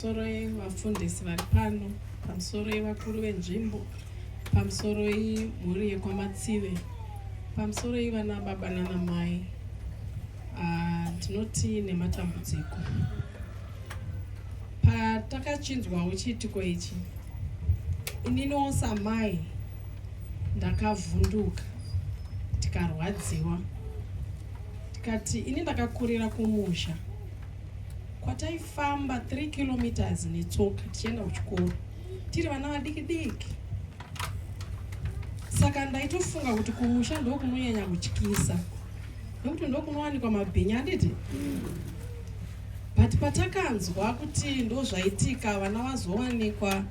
pamusoro vafundisi vari pano, pamusoro vakuru venzvimbo, pamusoro mhuri yekwamatsive, pamusoro vana baba nana mai, tinoti nematambudziko. Patakachinzwawo chiitiko ichi, ininiwo samai ndakavhunduka, tikarwadziwa, tikati ini ndakakurira kumusha kwataifamba 3 kilometers netsoka tichienda kuchikoro tiri vana vadiki diki. Saka ndaitofunga kuti kumusha ndo kunonyanya kutyisa, nokuti ndo kunowanikwa mabhinya handiti. But patakanzwa kuti ndo zvaitika, vana vazowanikwa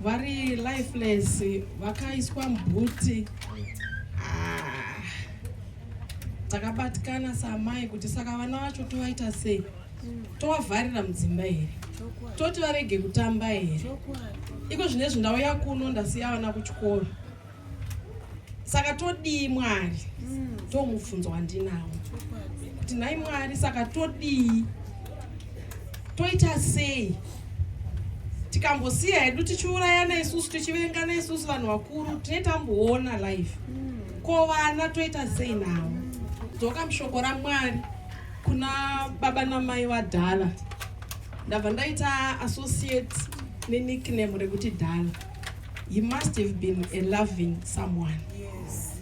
vari lifeless, vakaiswa mubhuti, takabatikana samai kuti saka vana vacho tovaita sei, tovavharira mudzimba here, toti varege kutamba here. Iko zvinezvi ndauya kuno ndasiya vana kuchikoro, saka todii Mwari, tomubvunzo wandinawo kuti nhai Mwari, saka todii, toita sei? Tikambosiya hedu tichiurayana isusu, tichivengana isusu vanhu vakuru, tinetamboona live. Ko vana toita sei nawo? Dzoka mushoko raMwari kuna baba namai vadhala. Ndabva ndaita associate nenickname rekuti Dhala. He must have been a loving someone. Yes.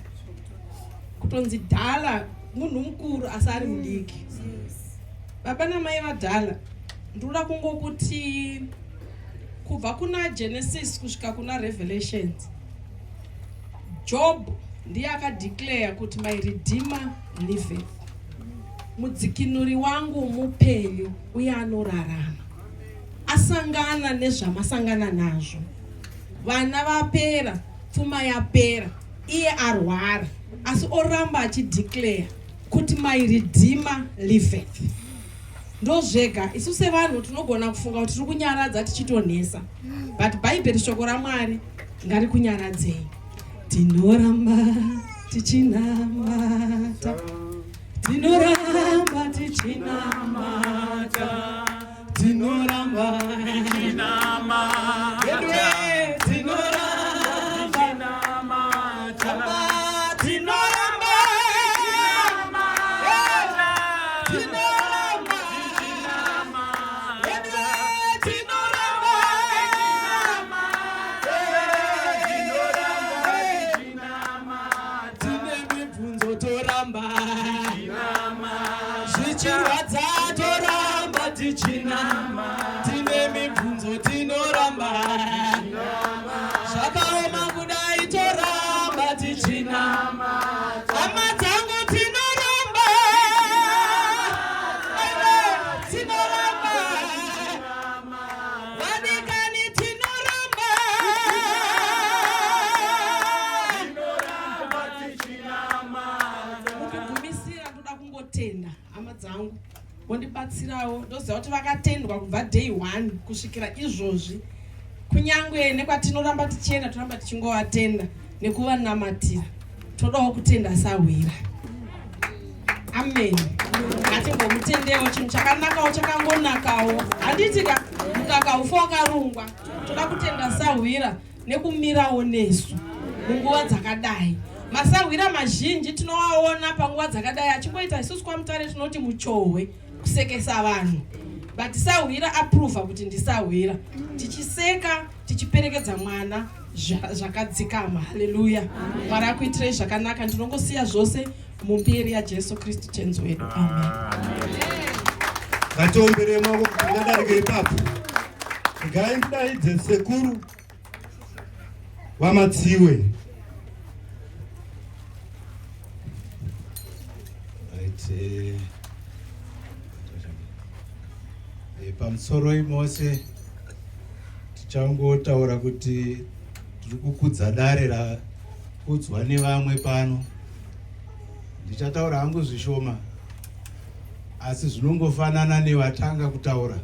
Kutonzi Dhala munhu mukuru asari mudiki. Baba namai vadhala, ndoda kungokuti kubva kuna Genesis kusvika kuna Revelations, Job ndiye akadeclare kuti my redeemer liveth. Mudzikinuri wangu mupenyu uye anorarama. Asangana nezvamasangana nazvo. Vana vapera, pfuma yapera, iye arwara, asi oramba achideclare kuti my redeemer liveth. Ndo zvega isu sevanhu tinogona kufunga kuti tiri kunyaradza tichitonesa, but Bhaibheri shoko raMwari ngarikunyaradze. Tinoramba tichinamata, tinoramba tichinamata, tinoramba tichinamata, tine mibvunzo tinoramba, zvakaoma kudai toramba tichinama, hama dzangu tinoramba, tinoramba, vadikani tinoramba, mukugumisira ndoda kungotenda hama dzangu vondibatsirawo, ndoziva kuti vakatendwa kubva day 1 kusvikira izvozvi. Kunyangwe nekwatinoramba tichienda, toramba tichingovatenda nekuvanamatira. Todawo kutenda sawira. Amen. Ngatimbomutendewo, chinhu chakanakawo chakangonakawo. Handitika mukaka ufa wakarungwa. Toda kutenda sawira nekumirawo nesu munguva dzakadai. Masawira mazhinji tinowaona panguva dzakadai achingoita isusu kwaMutare tinoti muchohwe, kusekesa vanhu. But sawira approve kuti ndisawira. Tichiseka, tichiperekedza mwana zvakadzikama. Haleluya. Mwari akuitirei zvakanaka. Ndinongosiya zvose mumberi yaJesu Kristu tenzi wedu. Amen. Ngatiomberei maoko kuti ndadarike ipapo. Ngaindaidze sekuru wamatsiwe. Pamusoro imose tichangotaura kuti tiri kukudza dare rakudzwa nevamwe pano. Ndichataura hangu zvishoma, asi zvinongofanana nevatanga kutaura,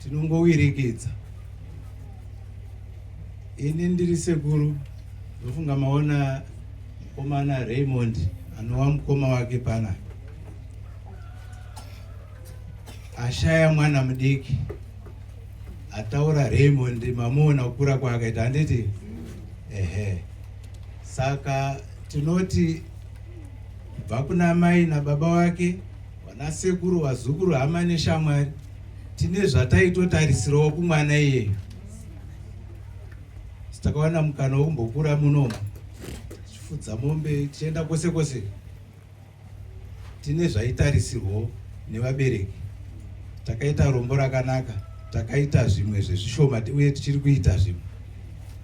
tinongowirekedza. Ini ndiri sekuru, ndofunga maona mukomana Raymond anova mukoma wake pana. ashaya mwana mudiki ataura Raymond mamuona kukura kwakaita handiti saka tinoti kubva kuna mai nababa wake, vanasekuru, vazukuru, hama neshamwari, tine zvataitotarisirawo kumwana iyeyo. Takawana mukana wokumbokura munomu tichifudza mombe tichienda kwose kwose, tine zvaitarisirwawo nevabereki. Takaita rombo rakanaka, takaita zvimwe zvezvishoma uye tichiri kuita zvimwe.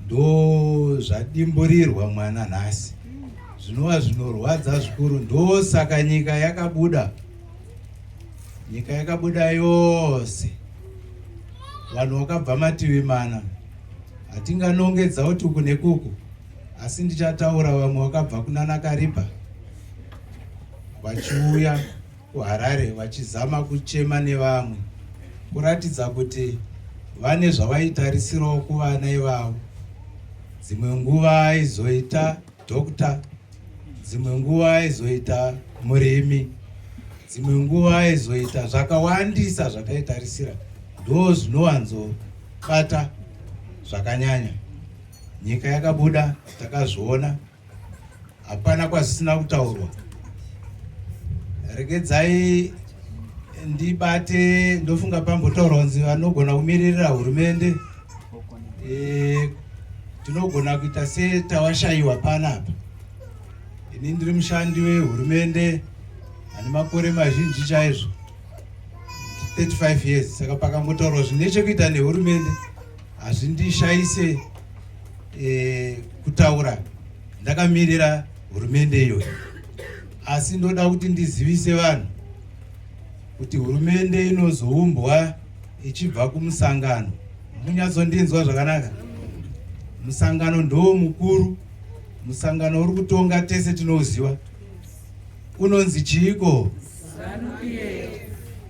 Ndo zvadimburirwa mwana nhasi, zvinova zvinorwadza zvikuru. Ndo saka nyika yakabuda, nyika yakabuda yose, vanhu vakabva mativi mana. Hatinganongedza kuti uku nekuku, asi ndichataura vamwe vakabva kuna Kariba vachiuya kuHarare vachizama kuchema nevamwe, kuratidza kuti vane zvavaitarisirawo kuvana ivavo. Dzimwe nguva aizoita dhokota, dzimwe nguva aizoita murimi, dzimwe nguva aizoita zvakawandisa zvataitarisira. Ndo zvinowanzobata zvakanyanya. Nyika yakabuda, takazviona, hapana kwazvisina kutaurwa. Regedzai ndibate, ndofunga pambotaurwa kunzi vanogona kumirira hurumende, tinogona kuita setawashayiwa panapa. Ini ndiri mushandi wehurumende ane makore mazhinji chaizvo, 35 years. Saka pakambotaurwa zvine chekuita nehurumende, hazvindishayise kutaura ndakamirira hurumende iyoyo. Asi ndoda kuti ndizivise vanhu kuti hurumende inozoumbwa ichibva kumusangano. Munyatsondinzwa zvakanaka? Musangano ndo mukuru, musangano uri kutonga tese tinoziva. Unonzi chiiko?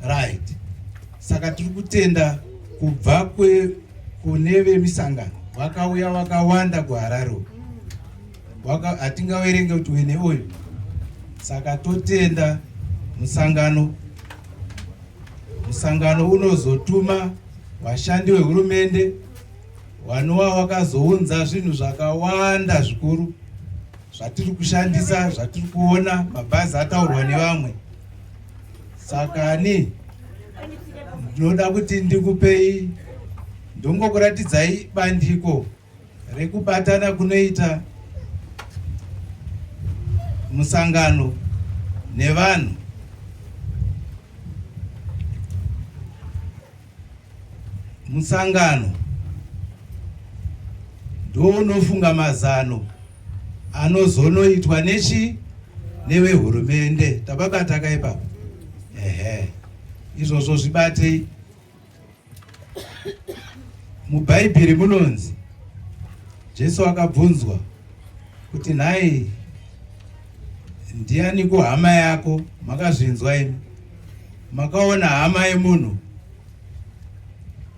Right. Saka tiri kutenda kubva kune vemisangano vakauya vakawanda kuHarare. Hatingaverenge kuti wene uyu. Saka totenda musangano. Musangano unozotuma vashandi vehurumende vanova vakazounza zvinhu zvakawanda zvikuru zvatiri kushandisa, zvatiri kuona, mabhazi ataurwa nevamwe. Saka ndinoda kuti ndikupei, ndongokuratidzai bandiko rekubatana kunoita musangano nevanhu. Musangano ndo unofunga mazano anozonoitwa nevehurumende. Tababata kaipa. Izvozvo zvibatei. MuBhaibheri munonzi Jesu akabvunzwa kuti nhai ndiani kuhama yako? Makazvinzwa imi? Makaona hama yemunhu?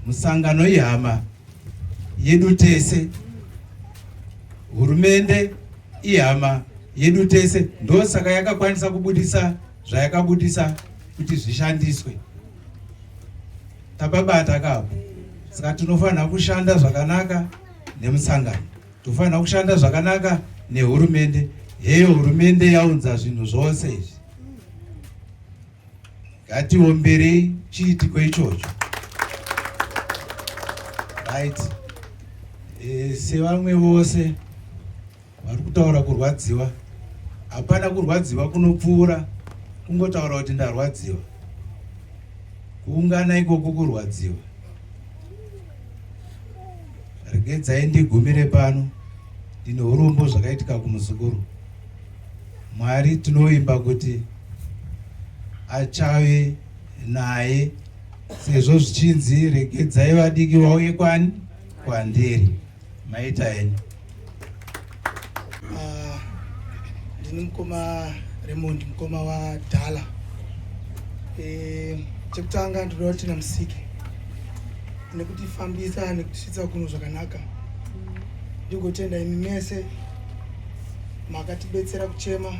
Musangano ihama yedu tese, hurumende ihama yedu tese. Ndo saka yakakwanisa kubudisa zvayakabudisa kuti zvishandiswe. Tababata kapo. Saka tinofanira kushanda zvakanaka nemusangano, tofanira kushanda zvakanaka nehurumende. Heyo hurumende yaunza zvinhu zvose izvi, ngatiomberei chiitiko ichocho. Right. Sevamwe vose vari kutaura kurwadziwa, hapana kurwadziwa kunopfuura kungotaura kuti ndarwadziwa. Kuungana ikoko kurwadziwa. Regedzai ndigumire pano, ndine urombo zvakaitika kumuzukuru. Mwari tinoimba kuti achave naye, sezvo zvichinzi regedzai vadiki vauye kwandiri. Maita henyu. Ndini mukoma Raymond, mukoma waDhala. Chekutanga ndinoda kuti namusiki nekutifambisa nekutisvitsa kuno zvakanaka. Ndigotenda imi mese makatibetsera kuchema,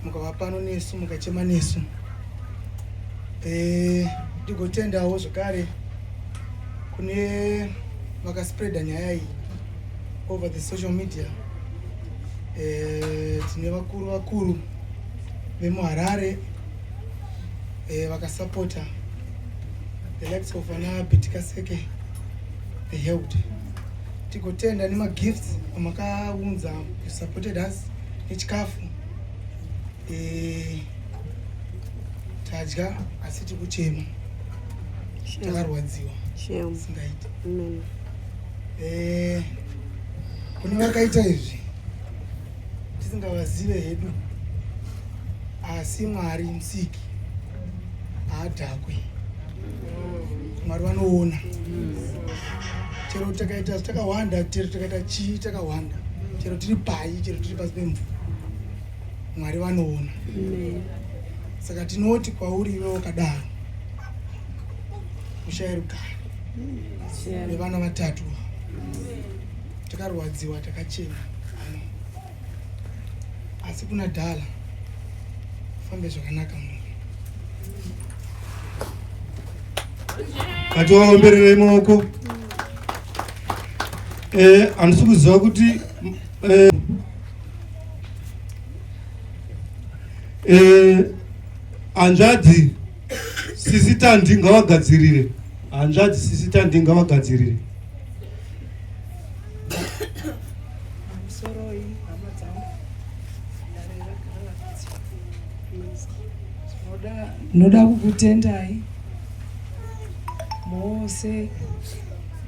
mukava pano nesu, mukachema nesu. Ndigotendawo zvakare kune vakaspreada nyaya iyi over the social media. Tine vakuru vemuharare vakasapota the likes of ana Betikaseke the held. Tikotenda nemagifts amakaunza you supported us nechikafu tadya asi tikuchema takarwadziwa singaiti. Kune vakaita izvi tisingavazive hedu asi Mwari musiki haadhakwe. Mwari vanoona chero takaita takawanda, chero takaita chii takawanda, chero tiri pai, chero tiri pasi pemvura, Mwari vanoona. Saka tinoti kwauri iwe wakadaro ushayirugara nevana vatatu takarwadziwa takachena, asi kuna dhala fambe zvakanaka munhu. Ngativaombererei maoko. Handisi kuziva kuti hanzvadzi sisitandi ngavagadzirire, hanzvadzi sisitandi ngavagadzirire. Noda kukutendai mose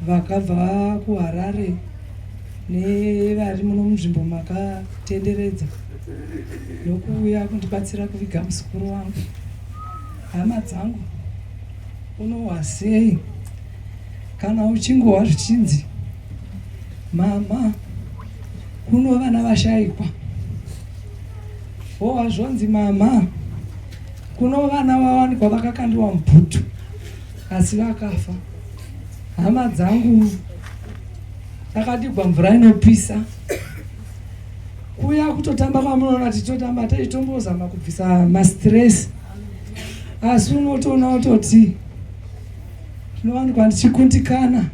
vakabva kuHarare nevari muno munzvimbo makatenderedza nokuuya kundibatsira kuviga musikuru wangu. Hama dzangu, unohwa sei kana uchingohwa zvichinzi mama kuno vana vashayikwa, wohwa zvonzi mama kuno vana vawanikwa vakakandiwa mubhutu asi vakafa. Hama dzangu, takadigwa mvura inopisa kuya kutotamba kwamunoona tichitotamba tichitombozama kubvisa mastress, asi unotoona utoti tinowanikwa ndichikundikana,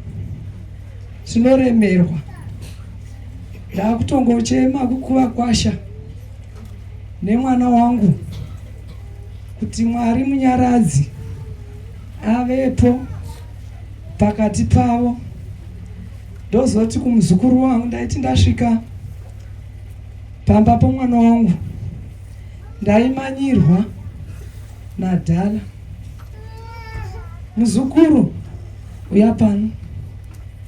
tinoremerwa. Ndakutongochema kukuva kwasha nemwana wangu kuti Mwari munyaradzi avepo pakati pavo. Ndozoti kumuzukuru wangu, ndaiti ndasvika pamba pomwana wangu ndaimanyirwa nadhala, muzukuru uya pano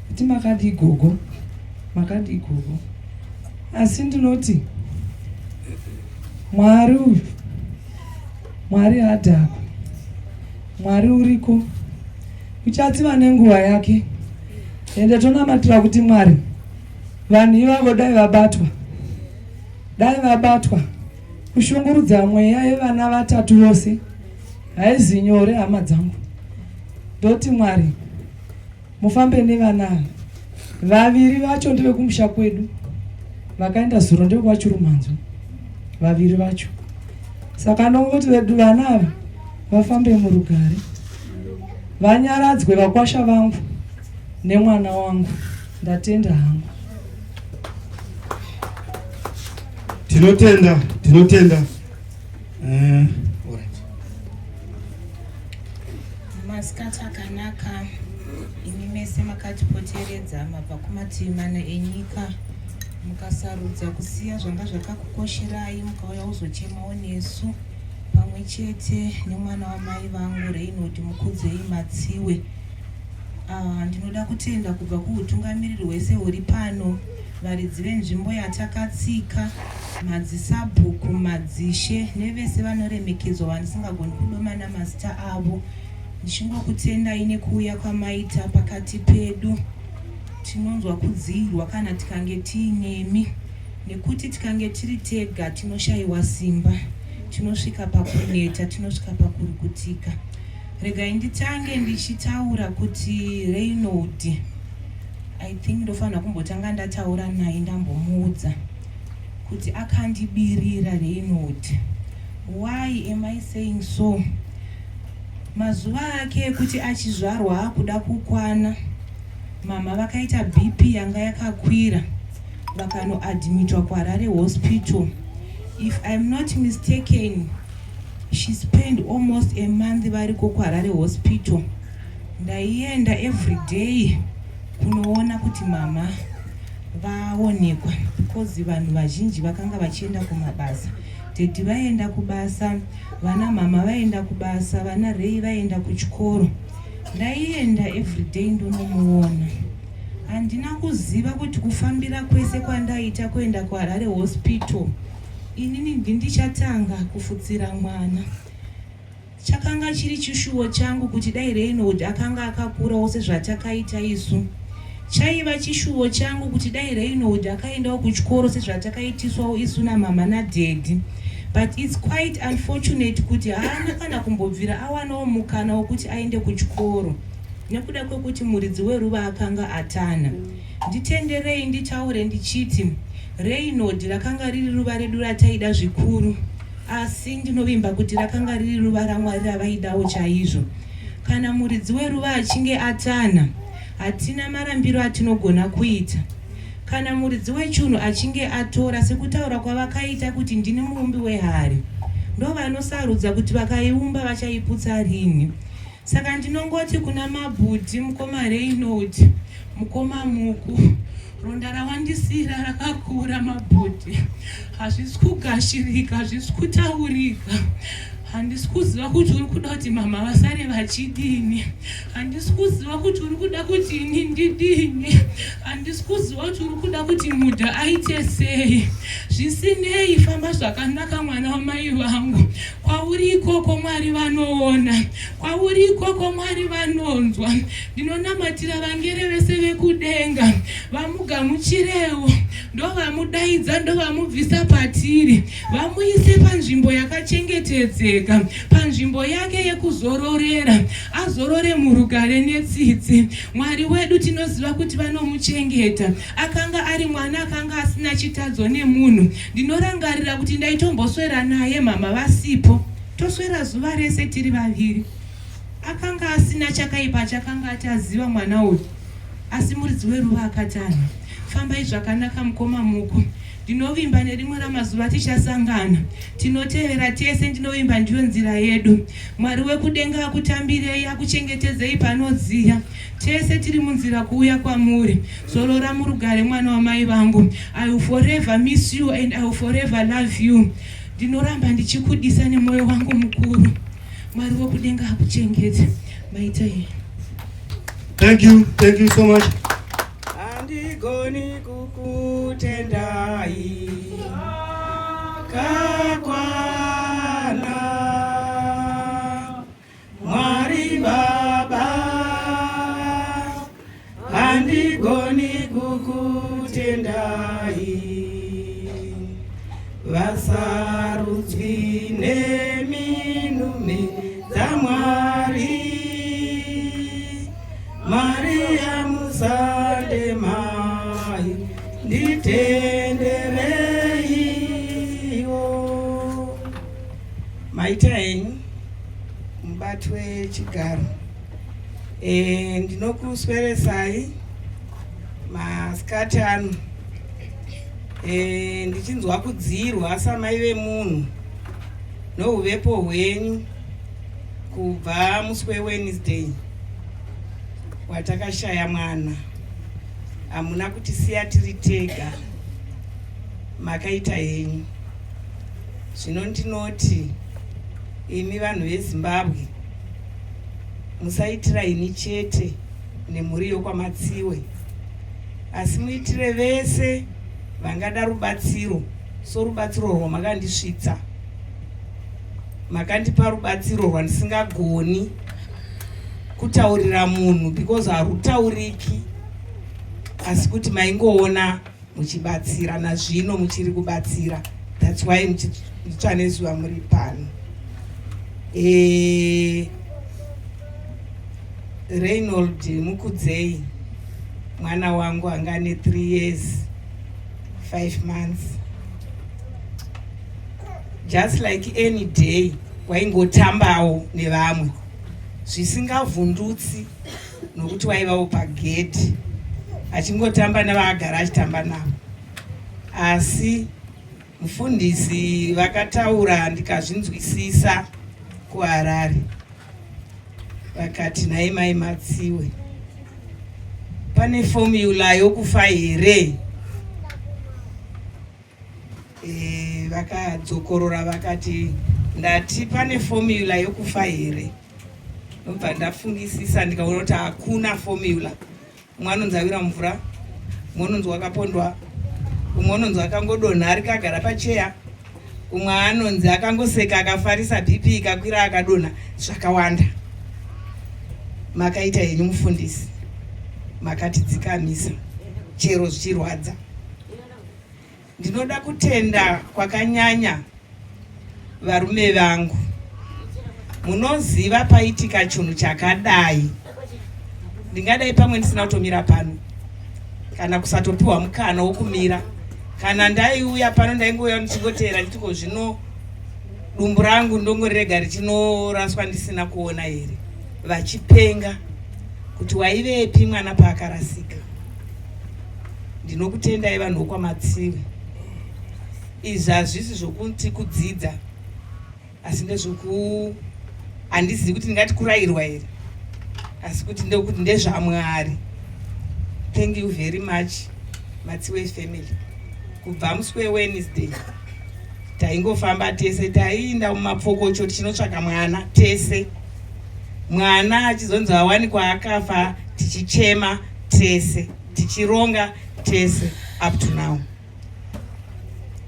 kuti makadi igogo, makadi igogo. Asi ndinoti Mwari uyu, Mwari haadhakwa, Mwari uriko, uchatsiva nenguva yake. Ende tonamatira kuti Mwari vanhu ivavo dai vabatwa kushungurudza mweya yevana vatatu vose haizi nyore. Hama dzangu, ndoti Mwari mufambe nevana vaviri vacho ndevekumusha kwedu, vakaenda zuro ndevekuvachirumanzwa vaviri vacho. Saka ndongoti vedu vana ava vafambe murugare, vanyaradzwe vakwasha vangu nemwana wangu. Ndatenda hangu. Tinotenda. Masikati akanaka, imi mese makatipoteredza mabva kumativi mana enyika, mukasarudza kusiya zvanga zvakakukosherai mukauya kuzochemawo nesu pamwe chete nemwana wamai vangu Reinhold Mukudzei Matsiwe. Ndinoda kutenda kubva kuutungamiriri hwese huri pano, varidzi venzvimbo yatakatsika, madzisabhuku, madzishe nevese vanoremekedzwa vandisingagoni kudomana mazita avo. Ndichingokutendai nekuuya kwamaita pakati pedu. Tinonzwa kudzirwa kana tikange tiinemi, nekuti tikange tiri tega tinoshayiwa simba, tinosvika pakuneta, tinosvika pakurukutika. Regai nditange ndichitaura kuti Reinhold, I think ndofanira kumbotanga ndataura naye ndambomuudza kuti akandibirira Reinhold. Why am I saying so? Mazuva ake kuti achizvarwa kuda kukwana, mama vakaita BP yanga yakakwira vakanoadmitwa kuHarare hospital. If I'm not mistaken, she spent almost a month variko kuHarare hospital. Ndaienda every day kunoona kuti mama vaonekwa, because vanhu vazhinji vakanga vachienda kumabasa. Tedhi vaenda kubasa, vana mama vaenda kubasa, vana Rei vaenda kuchikoro. Ndaienda everyday ndonomuona. Handina kuziva kuti kufambira kwese kwandaita kuenda kuHarare hospital, inini ndichatanga kufutsira mwana. Chakanga chiri chishuwo changu kuti dai Reinhold akanga akakurawo sezvatakaita isu. Chaiva chishuwo changu kuti dai Reinhold akaendawo kuchikoro sezvatakaitiswawo isu namama nadaddy. But it's quite unfortunate kuti haana kana kumbobvira awanawo mukana wokuti aende kuchikoro nekuda kwekuti muridzi weruva akanga atana. Nditenderei nditaure ndichiti Reinhold rakanga riri ruva redu rataida zvikuru, asi ndinovimba kuti rakanga riri ruva raMwari ravaidawo chaizvo. Kana muridzi weruva achinge atana, hatina marambiro atinogona kuita. Kana muridzi wechunhu achinge atora, sekutaura kwavakaita kuti ndini muumbi wehari, ndo vanosarudza kuti vakaiumba vachaiputsa rini. Saka ndinongoti kuna mabhudhi, mukoma Reinhold, mukoma Muku, ronda rawandisira rakakura mabhudhi. Hazvisi kugashirika, hazvisi kutaurika. Handisi kuziva kuti uri kuda kuti mama vasare vachidini. Handisi kuziva kuti uri kuda kuti ini ndidini. Handisi kuziva kuti uri kuda kuti mudha aite sei. Zvisinei, famba zvakanaka mwana wamai vangu. Kwauri ikoko Mwari vanoona. Kwauri ikoko Mwari vanonzwa. Ndinonamatira vangere vese vekudenga. Vamugamuchirewo. Ndo vamudaidza, ndo vamubvisa patiri. Vamuise panzvimbo yakachengetedzeka, panzvimbo yake yekuzororera, azorore murugare netsitsi. Mwari wedu tinoziva kuti vanomuchengeta. Akanga ari mwana akanga asina chitadzo nemunhu. Ndinorangarira kuti ndaitomboswera naye mama vasipo, toswera zuva rese tiri vaviri. Akanga asina chakaipa chakanga ataziva mwana uyu, asi muridzi weruva akatana. Fambai zvakanaka mukoma Muku. Ndinovimba nerimwe ramazuva tichasangana. Tinotevera tese, ndinovimba ndiyo nzira yedu. Mwari wekudenga akutambirei, akuchengetedzei panodziya. Tese tiri munzira kuuya kwamuri. Zorora murugare mwana wamai vangu. I will forever miss you and I will forever love you. Ndinoramba ndichikudisa nemoyo wangu mukuru. Mwari wekudenga akuchengete. Maitai. Thank you so much. Andigoni kukutendai kakwana Mwari Baba, andigoni kukutendai vasarudzwi neminhume dzaMwari. Maria musande mai nditendereiwo. Maita enyu mubati wechigaro, ndinokusweresai masikati ano. Ndichinzwa kudzirwa samai vemunhu nouvepo hwenyu kubva musi weWednesday watakashaya mwana. Hamuna kutisiya tiri tega, makaita henyu. Zvino ndinoti imi vanhu veZimbabwe, musaitira ini chete nemhuri yokwamatsiwe, asi muitire vese vangada rubatsiro sorubatsiro rwamakandisvitsa. Makandipa rubatsiro rwandisingagoni kutaurira munhu because harutauriki, asi kuti maingoona muchibatsira, nazvino muchiri kubatsira. That's why muchitsva nezuva muri pano. Reinhold mukudzei, mwana wangu anga ne 3 years 5 months. Just like any day waingotambawo nevamwe zvisingavhundutsi nokuti waivawo pagedhi. achingotamba navaagara achitamba navo. Asi mufundisi vakataura ndikazvinzwisisa kuHarare, vakati nhai mai Matsiwe, pane fomula yokufa here? Vakadzokorora vakati ndati pane fomula yokufa here. Ndobva ndafungisisa ndikaona kuti hakuna fomula. Umwe anonzi awira mvura, umwe anonzi wakapondwa, umwe anonzi akangodonha ari kagara pacheya, umwe anonzi akangoseka akafarisa BP ikakwira akadonha. Zvakawanda. Makaita henyu mufundisi, makatidzikamisa chero zvichirwadza. Ndinoda kutenda kwakanyanya varume vangu. Munoziva paitika chinhu chakadai, ndingadai pamwe ndisina kutomira pano kana kusatopiwa mukana wokumira. Kana ndaiuya pano ndaingouya ndichingotera nditiko zvino dumbu rangu ndongorega richinoraswa ndisina kuona here, vachipenga kuti waivepi mwana paakarasika. Ndinokutendai vanhu vokwaMatsiwe. Izvi hazvisi zvokuti kudzidza, asi ndezvoku handizivi kuti ndingati kurayirwa here, asi kuti ndekuti ndezvaMwari. Thank you very much Matsiwe family. Kubva musi weWednesday taingofamba tese, taiinda mumapfokocho tichinotsvaka mwana tese. Mwana achizonzi awanikwa akafa, tichichema tese, tichironga tese up to now.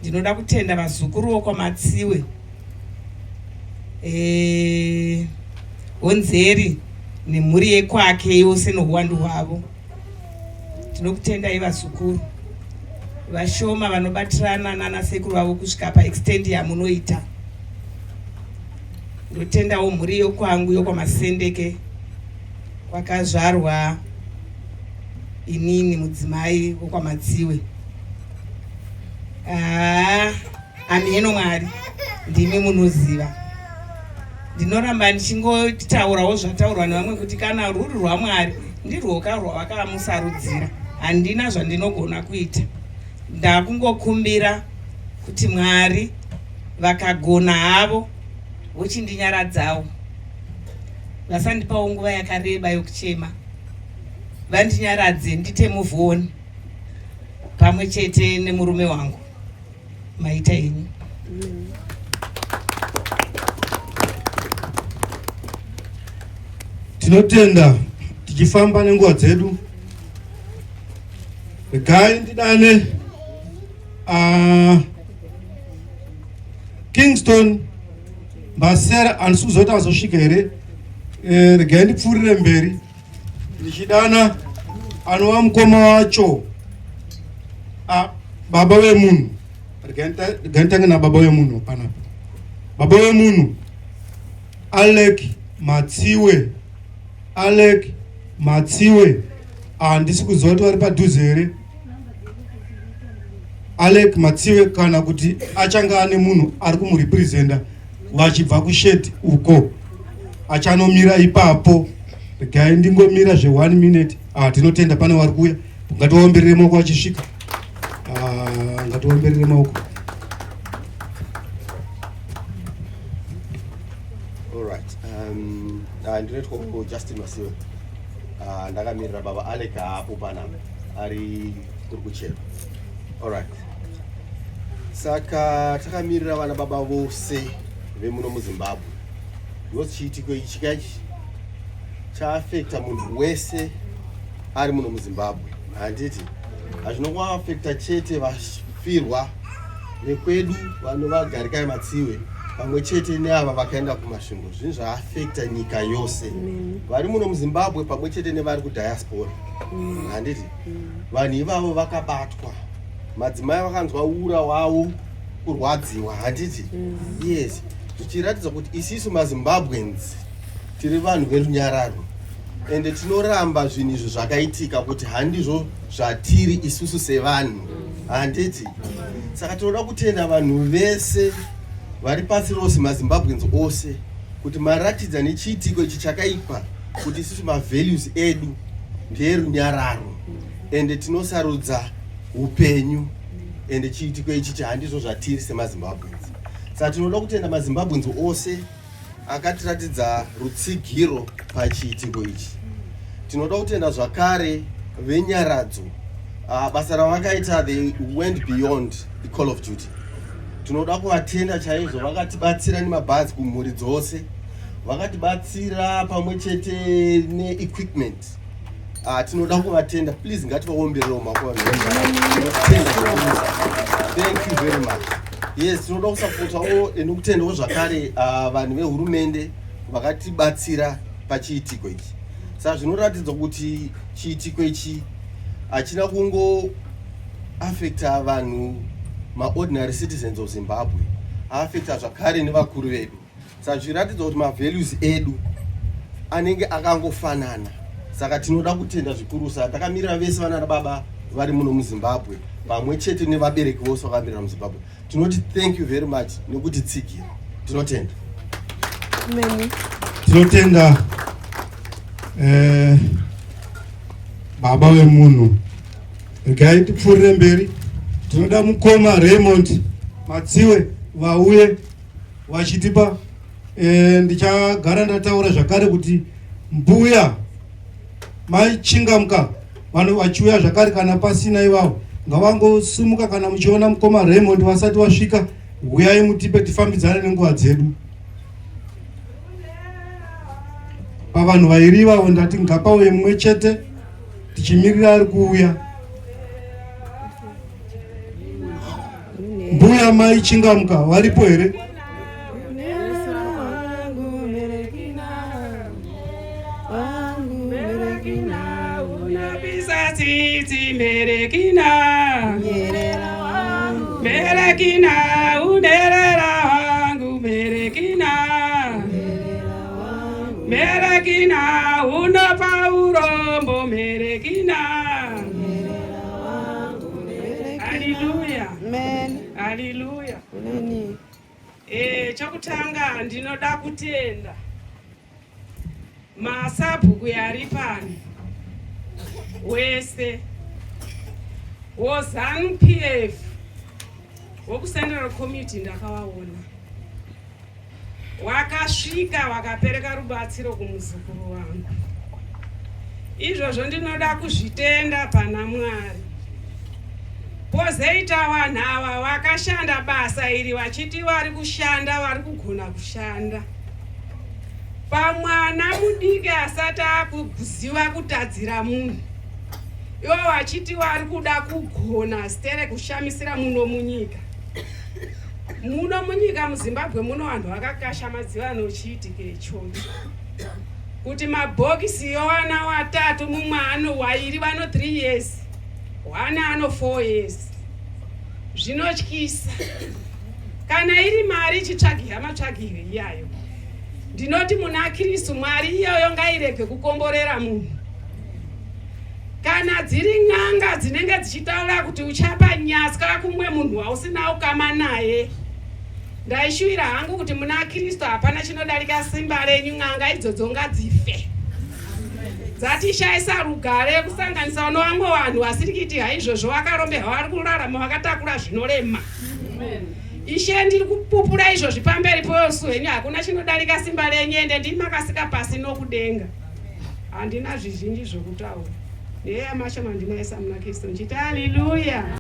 Ndinoda kutenda vazukuru vokwaMatsiwe, Honzeri nemhuri yekwake yose nouwandu hwavo. Tinokutendai vazukuru, vashoma vanobatirana nana sekuru vavo kusvika paextendi yamunoita. Ndotendawo mhuri yokwangu yokwaMasendeke, kwakazvarwa inini mudzimai wokwaMatsiwe. Ameno Mwari, ndimi munoziva. Ndinoramba ndichingotaurawo zvataurwa nevamwe kuti kana ruri rwaMwari ndirwoka rwavakamusarudzira, handina zvandinogona kuita. Ndakungokumbira kuti Mwari vakagona havo vochindinyaradzavo, vasandipawo nguva yakareba yokuchema, vandinyaradze ndite muvhoni pamwe chete nemurume wangu. Maita henyu. Tinotenda tichifamba nenguva dzedu. Regai ndidane Kingston Mbasera handisi kuzoti azosvika here. Regai ndipfuurire mberi ndichidana anova mukoma wacho, baba vemunhu. Regai nditange nababa vemunhu panapa. Baba vemunhu Alec Matsiwe. Alec Matsiwe, handisi kuzoti vari padhuze here. Alec Matsiwe kana kuti achanga ane munhu ari kumurepresenta vachibva kushedi uko, achanomira ipapo. Regai ndingomira zve1 minute. Tinotenda pane vari kuuya. Ngativaomberere maoko vachisvika. Ngativaomberere maoko. Ndinoitwa Justin Masiwe. Ndakamirira baba Alec hapo panapa ari kuri kuchera. Alright. Saka takamirira vana baba vose vemuno muZimbabwe. Ndose chiitiko ichi kachi chaafekta munhu wese ari muno muZimbabwe. Handiti hazvinongoafekta chete vafirwa vekwedu vanovagarikai Matsiwe pamwe chete neava vakaenda kumasvingo. Zvinhu zvaafekta nyika yose, vari muno muZimbabwe pamwe chete nevari kudiaspora. Handiti vanhu ivavo vakabatwa, madzimai vakanzwa ura wavo kurwadziwa. Handiti yes, zvichiratidza kuti isisu maZimbabweans tiri vanhu verunyararo, ende tinoramba zvinhu izvi zvakaitika kuti handizvo zvatiri isusu sevanhu. Handiti saka tinoda kutenda vanhu vese vari pasi rose, maZimbabweans ose, kuti maratidza nechiitiko ichi chakaipa kuti isusu mavalues edu ndeerunyararo. ende tinosarudza upenyu, ende chiitiko ichi handizvo zvatiri semazimbabwenzi. Saka tinoda kutenda mazimbabwenzi ose akatiratidza rutsigiro pachiitiko ichi. Tinoda kutenda zvakare venyaradzo, basa ravakaita, they went beyond the call of duty. Tinoda kuvatenda chaizvo, vakatibatsira nemabhazi kumhuri dzose, vakatibatsira pamwe chete neequipment. Tinoda kuvatenda, please ngativaomberewo makuva. Thank you very much. Yes, tinoda kusapotawo nekutendawo zvakare vanhu vehurumende vakatibatsira pachiitiko ichi. Saka zvinoratidza kuti chiitiko ichi hachina kungo affecta vanhu ma-ordinary citizens of Zimbabwe, affecta zvakare nevakuru vedu. Saka zviratidza kuti ma-values edu anenge akangofanana. Saka tinoda kutenda zvikuru. Saka takamirira vese vana baba vari muno muZimbabwe pamwe chete nevabereki vose vakamirira muZimbabwe. Tinoti thank you very much nekuti tsigira. Tinotenda. Tinotenda baba vemunhu. Regai tipfuurire mberi. Tinoda mukoma Raymond Matsiwe vauye vachitipa. Ndichagara ndataura zvakare kuti mbuya maichingamuka vanhu vachiuya zvakare kana pasina ivavo ngavangosimuka kana muchiona mukoma Raymond vasati wasvika. Uyai mutipe tifambidzane nenguva dzedu. Pavanhu vairi ivavo ndati ngapauye mumwe chete tichimirira ari kuuya. Mbuya maichingamuka varipo here? Merekina, unerera wangu, Merekina, unapa urombo, Merekina. Hallelujah. Amen. Hallelujah. Amen. Chokutanga ndinoda kutenda masabhuku yari pano wese woZANU PF wokuCentral Committee ndakawaona wakasvika wakapereka rubatsiro kumuzukuru wangu. Izvozvo ndinoda kuzvitenda pana Mwari. Pozoita vanhu ava vakashanda basa iri vachiti vari kushanda, vari kugona kushanda. Pamwana mudiki asati akuziva kutadzira munhu, ivo vachiti vari kuda kugona stere kushamisira muno munyika. Muno munyika muZimbabwe muno vanhu vakakashamadziva nochiitike ichocho. Kuti mabhokisi yovana vatatu mumwe ano wairi vano 3 years, one ano 4 years. Zvinotyisa. Kana iri mari chitsvagira matsvagire iyayo. Ndinoti muna Kristu Mwari iyoyo ngairege kukomborera munhu. Kana dziri n'anga dzinenge dzichitaura kuti uchapa nyaswa kumwe munhu wausina ukama naye, ndaishuvira hangu kuti muna Kristu hapana chinodarika simba renyu, n'anga idzodzo ngadzife. Dzatishaisa rugare kusanganisa nevamwe vanhu vasiri kuiti haizvozvo vakaromberwa vari kurarama vakatakura zvinorema. Ishe ndiri kupupura izvozvi pamberi posu henyu, hakuna chinodarika simba renyu, ende ndiri makasika pasi nokudenga. Handina zvizhinji zvokutaura. Neya mashoma ndinoisa muna Kristu. Nchiti haleluya.